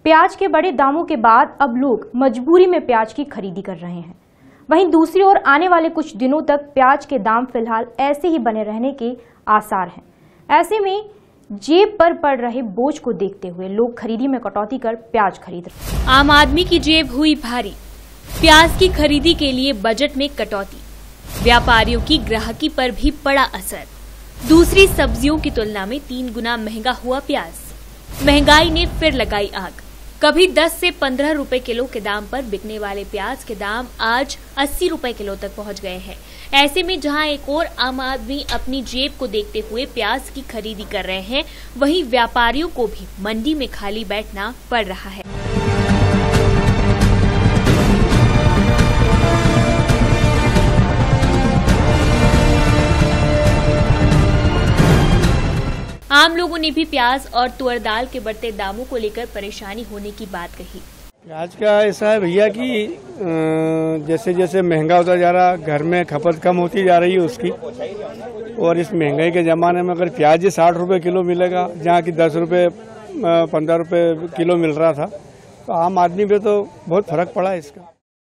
प्याज के बड़े दामों के बाद अब लोग मजबूरी में प्याज की खरीदी कर रहे हैं। वहीं दूसरी ओर आने वाले कुछ दिनों तक प्याज के दाम फिलहाल ऐसे ही बने रहने के आसार हैं। ऐसे में जेब पर पड़ रहे बोझ को देखते हुए लोग खरीदी में कटौती कर प्याज खरीद रहे हैं। आम आदमी की जेब हुई भारी, प्याज की खरीदी के लिए बजट में कटौती, व्यापारियों की ग्राहकी पर भी पड़ा असर। दूसरी सब्जियों की तुलना में 3 गुना महंगा हुआ प्याज। महंगाई ने फिर लगाई आग। कभी 10 से 15 रुपए किलो के दाम पर बिकने वाले प्याज के दाम आज 80 रुपए किलो तक पहुंच गए हैं। ऐसे में जहां एक और आम आदमी अपनी जेब को देखते हुए प्याज की खरीदी कर रहे हैं, वहीं व्यापारियों को भी मंडी में खाली बैठना पड़ रहा है। आम लोगों ने भी प्याज और तुअर दाल के बढ़ते दामों को लेकर परेशानी होने की बात कही। प्याज का ऐसा है भैया कि जैसे जैसे महंगा होता जा रहा, घर में खपत कम होती जा रही है उसकी, और इस महंगाई के जमाने में अगर प्याज ही 60 रुपए किलो मिलेगा, जहाँ की 10 रुपए 15 रुपए किलो मिल रहा था, तो आम आदमी पे तो बहुत फर्क पड़ा है इसका।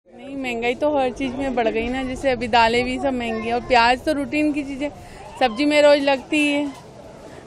नहीं, महंगाई तो हर चीज में बढ़ गई ना, जैसे अभी दालें भी सब महंगी है और प्याज तो रूटीन की चीजें सब्जी में रोज लगती है,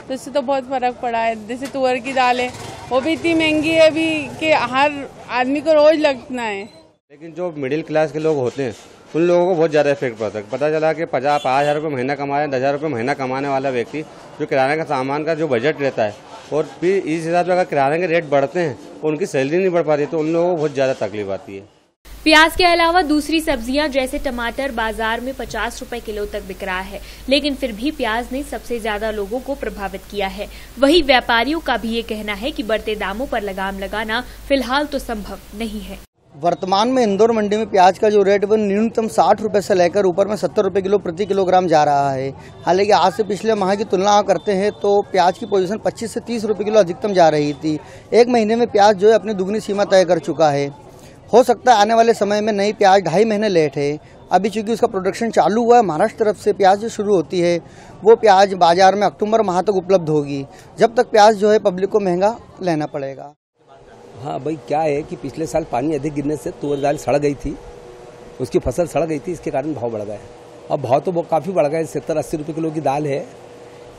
तो इससे तो बहुत फर्क पड़ा है। जैसे तुअर की दाल है, वो भी इतनी महंगी है अभी कि हर आदमी को रोज लगना है। लेकिन जो मिडिल क्लास के लोग होते हैं उन लोगों को बहुत ज़्यादा इफेक्ट पड़ता है। पता चला कि 5,000 रुपये महीना कमा रहे हैं, 10,000 रुपये महीना कमाने वाला व्यक्ति जो किराने का सामान का जो बजट रहता है, और फिर इस हिसाब से अगर किराने के रेट बढ़ते हैं और उनकी सैलरी नहीं बढ़ पाती, तो उन लोगों को बहुत ज़्यादा तकलीफ आती है। प्याज के अलावा दूसरी सब्जियां जैसे टमाटर बाजार में 50 रुपए किलो तक बिक रहा है, लेकिन फिर भी प्याज ने सबसे ज्यादा लोगों को प्रभावित किया है। वहीं व्यापारियों का भी ये कहना है कि बढ़ते दामों पर लगाम लगाना फिलहाल तो संभव नहीं है। वर्तमान में इंदौर मंडी में प्याज का जो रेट वो न्यूनतम 60 रुपए से लेकर ऊपर में 70 रुपए किलो प्रति किलोग्राम जा रहा है। हालांकि आज से पिछले माह की तुलना करते हैं तो प्याज की पोजीशन 25 से 30 रुपए किलो अधिकतम जा रही थी। एक महीने में प्याज जो है अपनी दुगनी सीमा तय कर चुका है। हो सकता है आने वाले समय में नई प्याज 2.5 महीने लेट है। अभी चूंकि उसका प्रोडक्शन चालू हुआ है, महाराष्ट्र तरफ से प्याज जो शुरू होती है वो प्याज बाजार में अक्टूबर माह तक उपलब्ध होगी। जब तक प्याज जो है पब्लिक को महंगा लेना पड़ेगा। हाँ भाई, क्या है कि पिछले साल पानी अधिक गिरने से तुअर दाल सड़ गई थी, उसकी फसल सड़ गई थी, इसके कारण भाव बढ़ गया। अब भाव तो काफ़ी बढ़ गए, 70-80 रुपये किलो की दाल है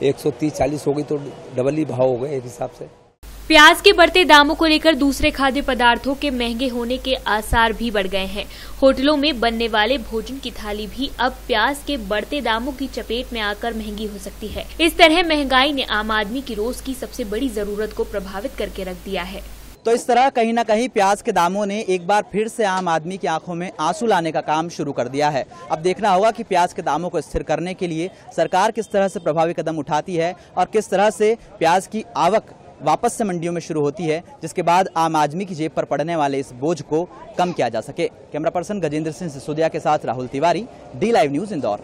130-40 हो गई, तो डबल ही भाव हो गए एक हिसाब से। प्याज के बढ़ते दामों को लेकर दूसरे खाद्य पदार्थों के महंगे होने के आसार भी बढ़ गए हैं। होटलों में बनने वाले भोजन की थाली भी अब प्याज के बढ़ते दामों की चपेट में आकर महंगी हो सकती है। इस तरह महंगाई ने आम आदमी की रोज की सबसे बड़ी जरूरत को प्रभावित करके रख दिया है। तो इस तरह कहीं ना कहीं प्याज के दामों ने एक बार फिर से आम आदमी की आंखों में आंसू लाने का काम शुरू कर दिया है। अब देखना होगा कि प्याज के दामों को स्थिर करने के लिए सरकार किस तरह से प्रभावी कदम उठाती है और किस तरह से प्याज की आवक वापस से मंडियों में शुरू होती है, जिसके बाद आम आदमी की जेब पर पड़ने वाले इस बोझ को कम किया जा सके। कैमरा पर्सन गजेंद्र सिंह सिसोदिया के साथ Rahul Tiwari, D live news Indore.